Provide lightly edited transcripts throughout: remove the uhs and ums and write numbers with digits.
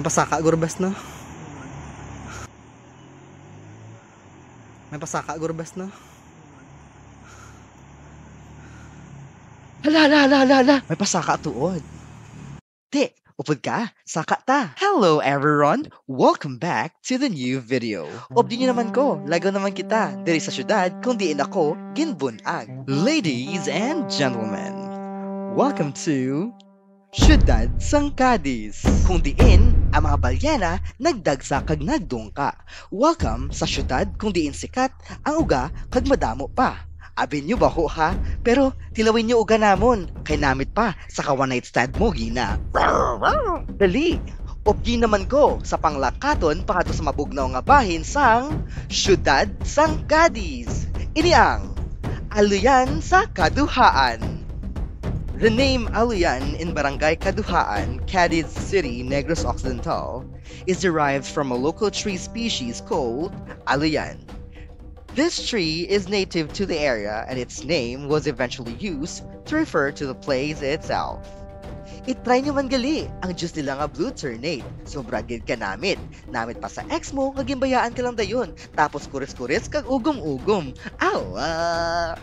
May pasaka gurbas no. May pasaka gurbas no. Hala. May pasaka tuod. Di, upod ka, saka ta. Hello everyone! Welcome back to the new video. Obdi nyo naman ko, lagaw naman kita. Diri sa syudad, kung diin ako, ginbunag. Ladies and gentlemen, welcome to Syudad sang Cadiz. Kung diin, ang mga balyena nagdagsa kag nagdungka. Welcome sa syudad kung diin sikat ang uga kag madamo pa. Abin nyo ba ho ha? Pero tilawin nyo uga namon. Kay namit pa sa ka-one night stand mo gina. Dali! Obdi naman ko sa panglakaton pakato sa mabugnaw nga bahin sang Syudad sang Cadiz. Ini ang Aluyan sa Kaduhaan. The name Aluyan in Barangay Kaduhaan, Cadiz City, Negros Occidental, is derived from a local tree species called Aluyan. This tree is native to the area and its name was eventually used to refer to the place itself. I-try nyo man gali ang juice nila nga blue ternate. Sobra gid ka namit. Namit pa sa ex mo, kagimbayaan ka lang dayon. Tapos kuris-kuris kag ugom-ugom. Awa!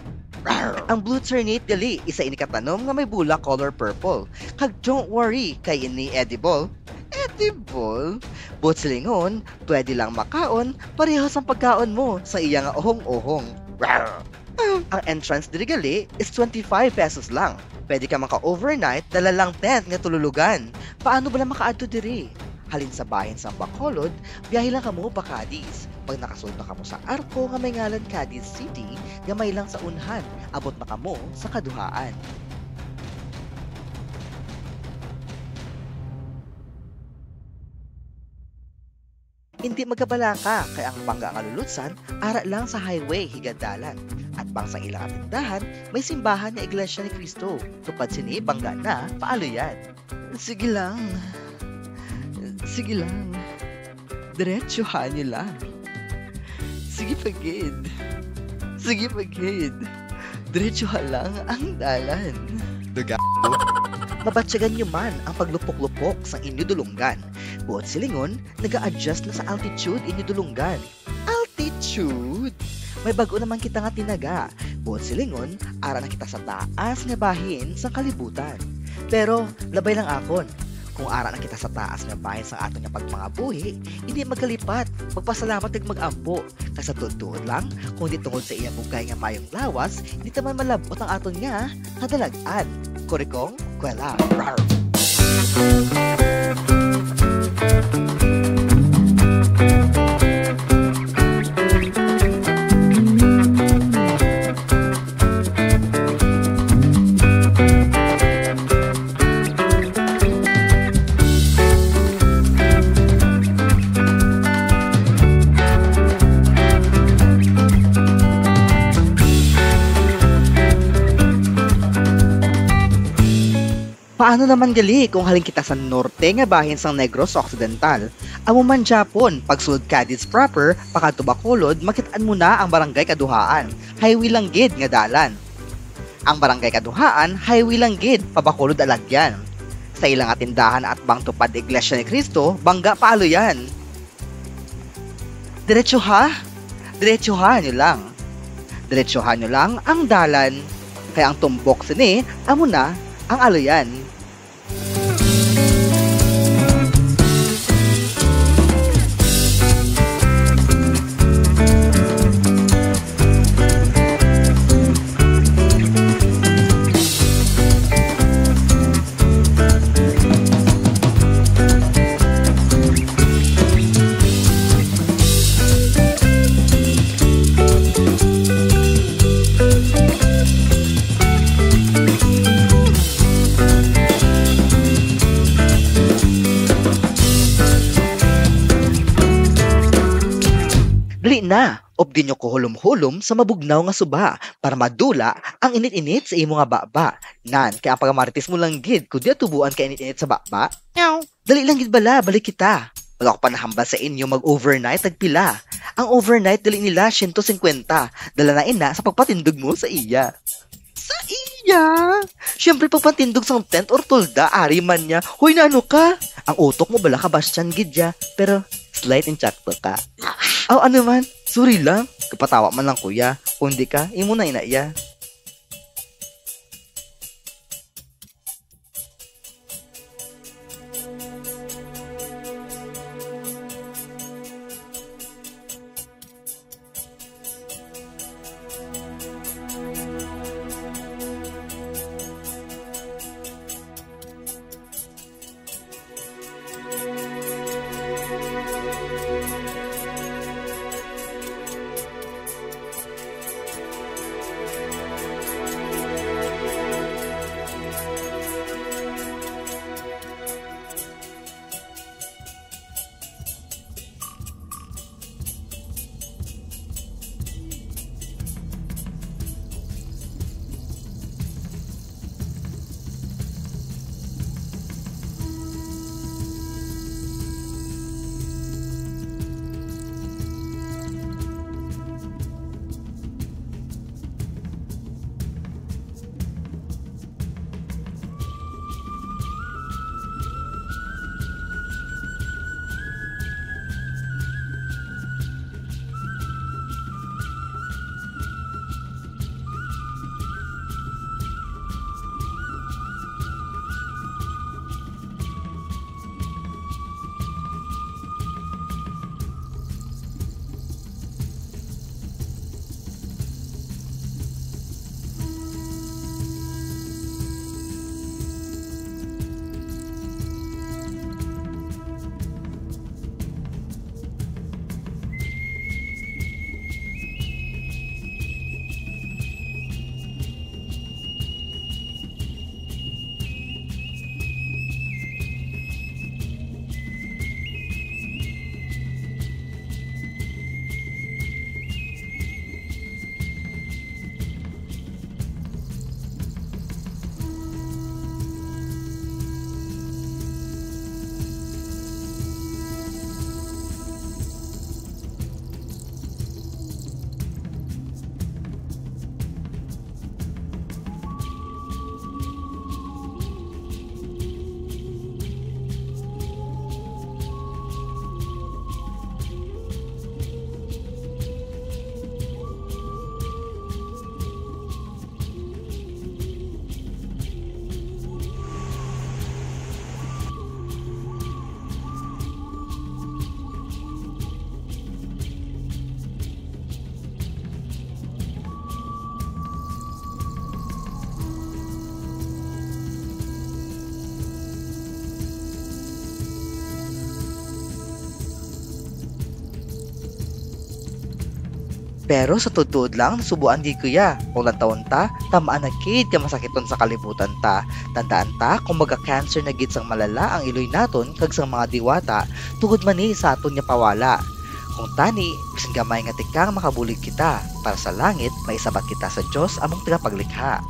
Ang blue ternate gali, isa ini katanom nga may bulak color purple. Kag don't worry, kay ini edible. Edible? But silingon, pwede lang makaon, pareho sa pagkaon mo sa iya nga ohong-ohong. Ang entrance diri gali is 25 pesos lang. Pwede ka maka-overnight, dala lang tent nga tululugan. Paano ba lang makaadto diri? Halin sa bahin sa Bacolod, biyahe lang kamo pa Cadiz. Pag nakasulta kamo sa Arco nga may ngalan Cadiz City, gamay lang sa unhan, abot na kamo sa Kaduhaan. Hindi magkabala ka, kaya ang bangga nga lulutsan, ara lang sa highway higadalan. At bang sa ilang tindahan, may simbahan na Iglesia ni Cristo. Tupad sini, bangga na, Aluyan. Sige lang. Diretsuhan nyo lang. Sige pagid. Diretsuhan lang ang dalan. Daga. Mabatsyagan nyo man ang paglupok-lupok sa inyo dulunggan. Buot silingon, nag-a-adjust na sa altitude inyo dulunggan. Altitude? May bago naman kita nga tinaga. Buot silingon, ara na kita sa taas nga bahin sa kalibutan. Pero, labay lang akon. Kung ara na kita sa taas nga bahin sa aton nga pagpangabuhi, hindi magkalipat, magpasalamat ag mag-ampo. Kasi tuod-tuod lang, kung di tungod sa iyang bugay nga mayong lawas, hindi taman malabot ang aton nga kadalagan. Kurikong Kwela. Rawr! Paano naman gali kung halin kita sa norte nga bahin sang Negros Occidental? Amo man Japon, pagsulod Cadiz proper, pakato Bacolod, makitaan mo na ang Barangay Kaduhaan. Highway lang gid nga dalan. Ang Barangay Kaduhaan, highway lang gid pa Bacolod alagyan. Sa ilang tindahan at bang tupad Iglesia ni Cristo, bangga pa Aluyan. Diretsuhan nyo lang ang dalan. Kaya ang tumbok sini, amo na ang Aluyan. Dali na, obdi nyo ko hulom-hulom sa mabugnaw nga suba para madula ang init-init sa imo nga baba. Nan, kaya ang pagamaritis mo lang gid kung di tubuan ka init-init sa baba. Dali lang gid bala, balik kita. Wala ko pa nahambal sa inyo mag-overnight tagpila. Ang overnight dali nila 150. Dala na ina sa pagpatindog mo sa iya. Sa iya! kuya. Siyempre pagpantindog sang tent or tulda, ari man niya. Hoy na ano ka? Ang utok mo bala ka Bastian gidya, pero slight in chakto ka. Aw ano man, sorry lang. Kapatawa man lang kuya. Kung di ka, imo na inaiya. Pero sa tutuod lang, nasubuan di kuya. Kung taon ta, tamaan na kid ka masakiton sa kalibutan ta. Tandaan ta, kung maga-cancer na gid sang malala ang iloy naton kag sang mga diwata, tungod man ni sa aton nga pawala. Kung tani, bisan gamay nga tikang makabulig kita, para sa langit, maisabat kita sa Diyos among tagapaglikha.